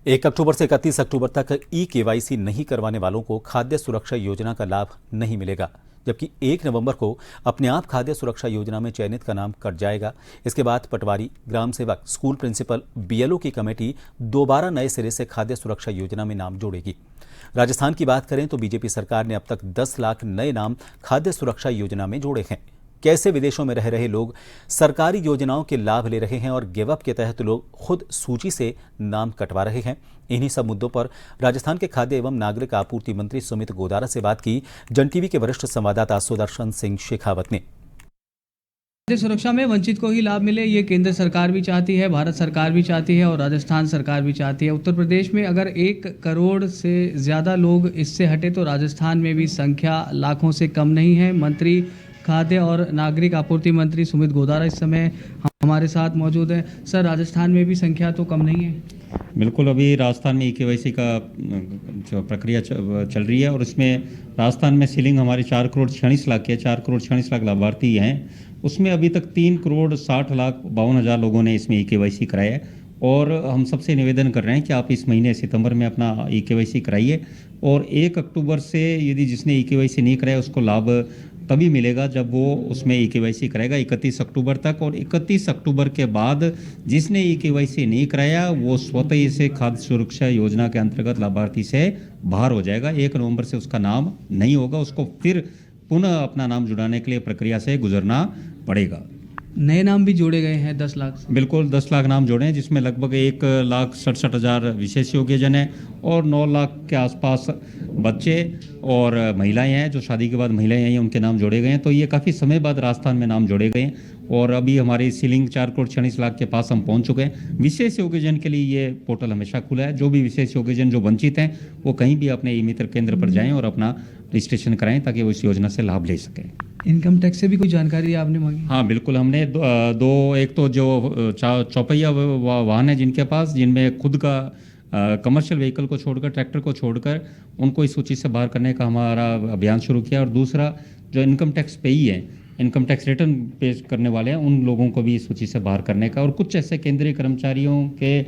1 अक्टूबर से 31 अक्टूबर तक ई-केवाईसी नहीं करवाने वालों को खाद्य सुरक्षा योजना का लाभ नहीं मिलेगा, जबकि 1 नवंबर को अपने आप खाद्य सुरक्षा योजना में चयनित का नाम कट जाएगा। इसके बाद पटवारी, ग्राम सेवक, स्कूल प्रिंसिपल, बीएलओ की कमेटी दोबारा नए सिरे से खाद्य सुरक्षा योजना में नाम जोड़ेगी। राजस्थान की बात करें तो बीजेपी सरकार ने अब तक 10 लाख नए नाम खाद्य सुरक्षा योजना में जोड़े हैं। कैसे विदेशों में रह रहे लोग सरकारी योजनाओं के लाभ ले रहे हैं और गिव अप के तहत लोग खुद सूची से नाम कटवा रहे हैं, इन्हीं सब मुद्दों पर राजस्थान के खाद्य एवं नागरिक आपूर्ति मंत्री सुमित गोदारा से बात की जन टीवी के वरिष्ठ संवाददाता सुदर्शन सिंह शेखावत ने। खाद्य सुरक्षा में वंचित को ही लाभ मिले, ये केंद्र सरकार भी चाहती है, भारत सरकार भी चाहती है और राजस्थान सरकार भी चाहती है। उत्तर प्रदेश में अगर 1 करोड़ से ज़्यादा लोग इससे हटे तो राजस्थान में भी संख्या लाखों से कम नहीं है। मंत्री खाद्य और नागरिक आपूर्ति मंत्री सुमित गोदारा इस समय हमारे साथ मौजूद हैं। सर, राजस्थान में भी संख्या तो कम नहीं है? बिल्कुल, अभी राजस्थान में ई-केवाईसी का जो प्रक्रिया चल रही है और इसमें राजस्थान में सीलिंग हमारी 4 करोड़ 46 लाख की है। 4 करोड़ 46 लाख लाभार्थी हैं, उसमें अभी तक 3 करोड़ 60 लाख 52 हज़ार लोगों ने इसमें ई-केवाईसी कराया है। और हम सबसे निवेदन कर रहे हैं कि आप इस महीने सितंबर में अपना ई-केवाईसी कराइए और 1 अक्टूबर से यदि जिसने ई-केवाईसी नहीं कराया उसको लाभ तभी मिलेगा जब वो उसमें ई-केवाईसी कराएगा 31 अक्टूबर तक। और 31 अक्टूबर के बाद जिसने ई-केवाईसी नहीं कराया वो स्वतः ही से खाद्य सुरक्षा योजना के अंतर्गत लाभार्थी से बाहर हो जाएगा। 1 नवंबर से उसका नाम नहीं होगा, उसको फिर पुनः अपना नाम जुड़ाने के लिए प्रक्रिया से गुजरना पड़ेगा। नए नाम भी जोड़े गए हैं 10 लाख से? बिल्कुल, 10 लाख नाम जोड़े हैं, जिसमें लगभग 1,67,000 विशेष योग्यजन हैं और 9 लाख के आसपास बच्चे और महिलाएं हैं। जो शादी के बाद महिलाएं हैं उनके नाम जोड़े गए हैं। तो ये काफ़ी समय बाद राजस्थान में नाम जोड़े गए हैं और अभी हमारी सीलिंग 4 करोड़ 46 लाख के पास हम पहुंच चुके हैं। विशेष योग्यजन के लिए ये पोर्टल हमेशा खुला है। जो भी विशेष योग्यजन जो वंचित हैं वो कहीं भी अपने ई-मित्र केंद्र पर जाएँ और अपना रजिस्ट्रेशन कराएं ताकि वो इस योजना से लाभ ले सकें। इनकम टैक्स से भी कोई जानकारी आपने मांगी? हाँ बिल्कुल, हमने एक तो जो चौपहिया वाहन है जिनके पास, जिनमें खुद का कमर्शियल व्हीकल को छोड़कर, ट्रैक्टर को छोड़कर उनको इस सूची से बाहर करने का हमारा अभियान शुरू किया। और दूसरा जो इनकम टैक्स पेई है, इनकम टैक्स रिटर्न पेश करने वाले हैं, उन लोगों को भी इस सूची से बाहर करने का। और कुछ ऐसे केंद्रीय कर्मचारियों के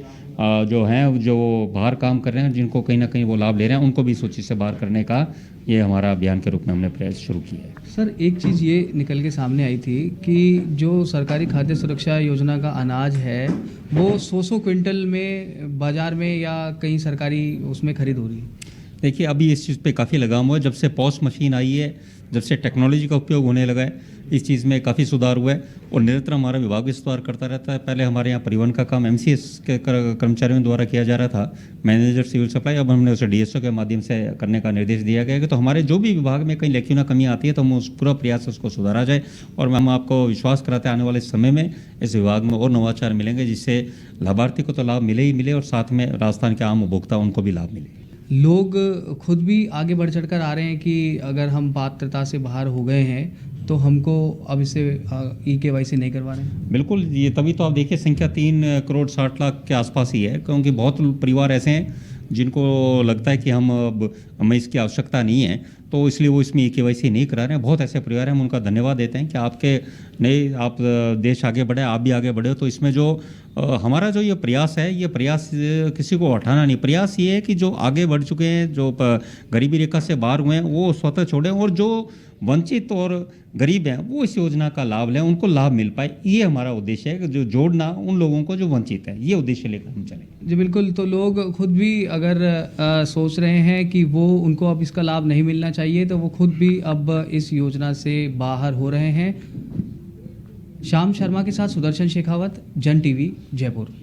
जो हैं जो बाहर काम कर रहे हैं जिनको कहीं ना कहीं वो लाभ ले रहे हैं, उनको भी सूची से बाहर करने का ये हमारा अभियान के रूप में हमने प्रयास शुरू किया है। सर, एक चीज़ ये निकल के सामने आई थी कि जो सरकारी खाद्य सुरक्षा योजना का अनाज है वो 100 क्विंटल में बाज़ार में या कहीं सरकारी उसमें खरीद हो रही है। देखिए, अभी इस चीज़ पे काफ़ी लगाम हुआ है। जब से पॉस मशीन आई है, जब से टेक्नोलॉजी का उपयोग होने लगा है, इस चीज़ में काफ़ी सुधार हुआ है और निरंतर हमारा विभाग भी सुधार करता रहता है। पहले हमारे यहाँ परिवहन का काम एमसीएस के कर्मचारियों द्वारा किया जा रहा था, मैनेजर सिविल सप्लाई। अब हमने उसे डीएसओ के माध्यम से करने का निर्देश दिया गया है कि तो हमारे जो भी विभाग में कहीं लेक्यूना कमी आती है तो हम उस पूरा प्रयास उसको सुधारा जाए। और हम आपको विश्वास कराते हैं आने वाले समय में इस विभाग में और नवाचार मिलेंगे जिससे लाभार्थी को तो लाभ मिले ही मिले और साथ में राजस्थान के आम उपभोक्ता उनको भी लाभ मिले। लोग खुद भी आगे बढ़ चढ़कर आ रहे हैं कि अगर हम पात्रता से बाहर हो गए हैं तो हमको अब इसे ई-केवाईसी नहीं करवा रहे हैं। बिल्कुल, ये तभी तो आप देखिए संख्या 3 करोड़ 60 लाख के आसपास ही है, क्योंकि बहुत परिवार ऐसे हैं जिनको लगता है कि हमें इसकी आवश्यकता नहीं है तो इसलिए वो इसमें ई-केवाईसी नहीं करा रहे हैं। बहुत ऐसे परिवार हैं, हम उनका धन्यवाद देते हैं कि आप देश आगे बढ़े, आप भी आगे बढ़े। तो इसमें जो हमारा जो ये प्रयास है, ये प्रयास किसी को हटाना नहीं, प्रयास ये है कि जो आगे बढ़ चुके हैं, जो गरीबी रेखा से बाहर हुए हैं वो स्वतः छोड़ें और जो वंचित और गरीब हैं वो इस योजना का लाभ लें, उनको लाभ मिल पाए। ये हमारा उद्देश्य है कि जो जोड़ना उन लोगों को जो वंचित है, ये उद्देश्य लेकर हम चलेंगे। जी बिल्कुल, तो लोग खुद भी अगर सोच रहे हैं कि वो उनको अब इसका लाभ नहीं मिलना चाहिए तो वो खुद भी अब इस योजना से बाहर हो रहे हैं। श्याम शर्मा के साथ सुदर्शन शेखावत, जन टीवी, जयपुर।